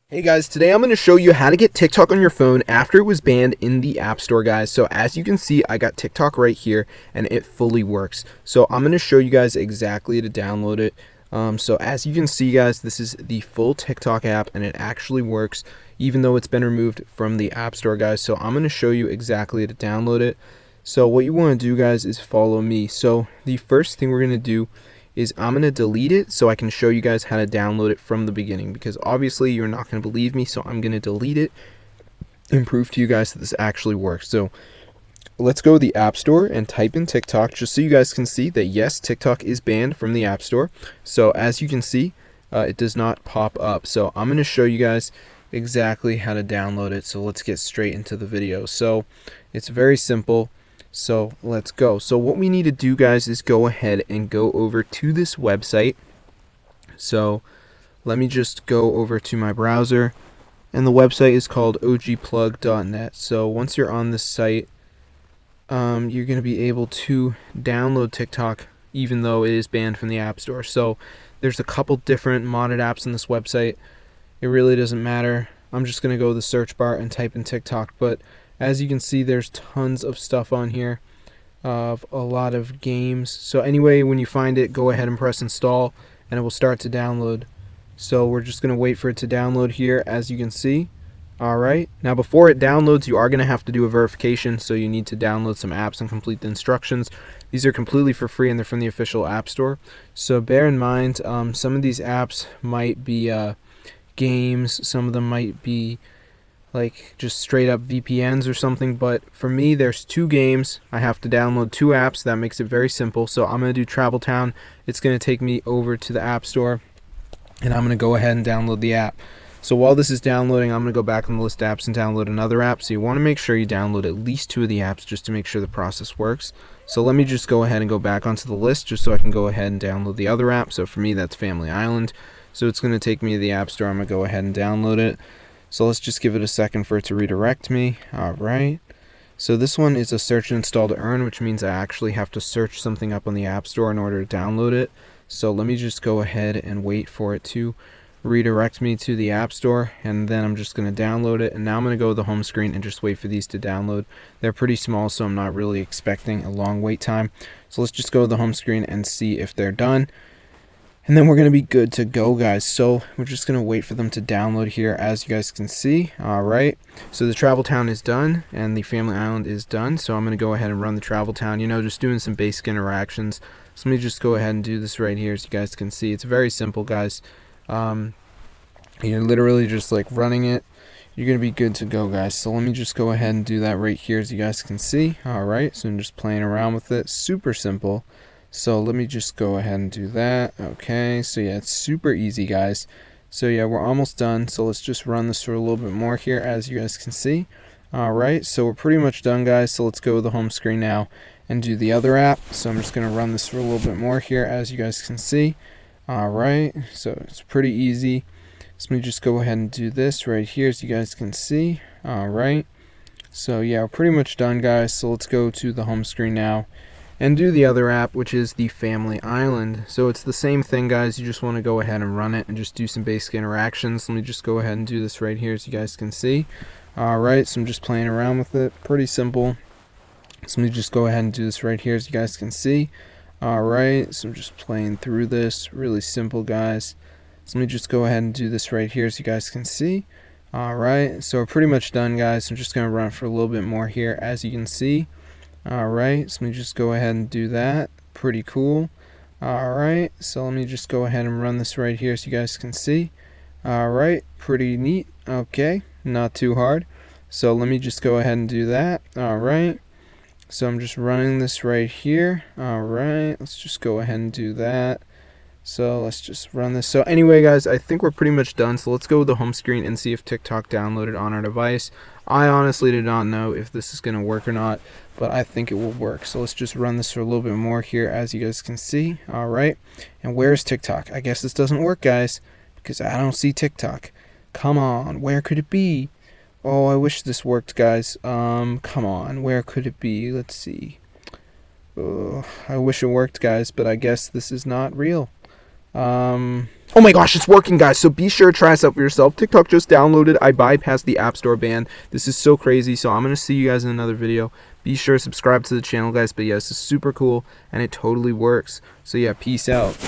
Hey guys, today I'm going to show you how to get TikTok on your phone after it was banned in the App Store, guys. So as you can see, I got TikTok right here and it fully works. So I'm going to show you guys exactly to download it. So as you can see, guys, this is the full TikTok app and it actually works even though it's been removed from the App Store, guys. So I'm going to show you exactly to download it. So what you want to do, guys, is follow me. So the first thing we're going to do is I'm going to delete it so I can show you guys how to download it from the beginning, because obviously you're not going to believe me, so I'm going to delete it and prove to you guys that this actually works. So let's go to the App Store and type in TikTok just so you guys can see that yes, TikTok is banned from the App Store. So as you can see, it does not pop up. So I'm going to show you guys exactly how to download it. So let's get straight into the video. So it's very simple. So let's go. So what we need to do, guys, is go ahead and go over to this website. So let me just go over to my browser, and the website is called ogplug.net. So once you're on this site, you're going to be able to download TikTok even though it is banned from the App Store. So there's a couple different modded apps on this website. It really doesn't matter. I'm just going to go to the search bar and type in TikTok, but as you can see, there's tons of stuff on here of a lot of games. So anyway, when you find it, go ahead and press install and it will start to download. So we're just going to wait for it to download here, as you can see. Alright, now before it downloads, you are going to have to do a verification, so you need to download some apps and complete the instructions. These are completely for free and they're from the official App Store. So bear in mind, some of these apps might be games, some of them might be like just straight up VPNs or something, but for me there's two games. I have to download two apps. That makes it very simple. So I'm going to do Travel Town. It's going to take me over to the App Store and I'm going to go ahead and download the app. So while this is downloading, I'm going to go back on the list of apps and download another app. So you want to make sure you download at least two of the apps just to make sure the process works. So let me just go ahead and go back onto the list just so I can go ahead and download the other app. So for me, that's Family Island. So it's going to take me to the App Store. I'm going to go ahead and download it. So let's just give it a second for it to redirect me. Alright. So this one is a search and install to earn, which means I actually have to search something up on the App Store in order to download it. So let me just go ahead and wait for it to redirect me to the App Store, and then I'm just going to download it. And now I'm going to go to the home screen and just wait for these to download. They're pretty small, so I'm not really expecting a long wait time. So let's just go to the home screen and see if they're done. And then we're going to be good to go, guys. So we're just going to wait for them to download here, as you guys can see. Alright, so the Travel Town is done and the Family Island is done. So I'm going to go ahead and run the Travel Town, just doing some basic interactions. So let me just go ahead and do this right here, as you guys can see. It's very simple, guys. You're literally just like running it. You're going to be good to go, guys. So let me just go ahead and do that right here, as you guys can see. Alright, so I'm just playing around with it. Super simple. So let me just go ahead and do that. Okay, so yeah, it's super easy, guys. So yeah, we're almost done. So let's just run this for a little bit more here, as you guys can see. Alright, so we're pretty much done, guys. So let's go to the home screen now and do the other app. So I'm just going to run this for a little bit more here, as you guys can see. Alright, so it's pretty easy. So let me just go ahead and do this right here, as you guys can see. Alright, so yeah, we're pretty much done, guys. So let's go to the home screen now and do the other app, which is the Family Island. So it's the same thing, guys. You just want to go ahead and run it and just do some basic interactions. Let me just go ahead and do this right here, as you guys can see. Alright, so I'm just playing around with it. Pretty simple. So let me just go ahead and do this right here, as you guys can see. Alright, so I'm just playing through this. Really simple, guys. So let me just go ahead and do this right here, as you guys can see. Alright, so we're pretty much done, guys. I'm just going to run for a little bit more here, as you can see. Alright, so let me just go ahead and do that. Pretty cool. Alright, so let me just go ahead and run this right here, so you guys can see. Alright, pretty neat. Okay, not too hard. So let me just go ahead and do that. Alright, so I'm just running this right here. Alright, let's just go ahead and do that. So let's just run this. So anyway, guys, I think we're pretty much done. So let's go to the home screen and see if TikTok downloaded on our device. I honestly do not know if this is going to work or not, but I think it will work. So let's just run this for a little bit more here, as you guys can see. Alright, and where's TikTok? I guess this doesn't work, guys, because I don't see TikTok. Come on, where could it be? Oh, I wish this worked, guys. Come on, where could it be? Let's see. I wish it worked, guys, but I guess this is not real. Oh my gosh, it's working, guys. So be sure to try this out for yourself. TikTok just downloaded. I bypassed the App Store ban. This is so crazy. So I'm going to see you guys in another video. Be sure to subscribe to the channel, guys. But yeah, this is super cool and it totally works. So yeah, peace out.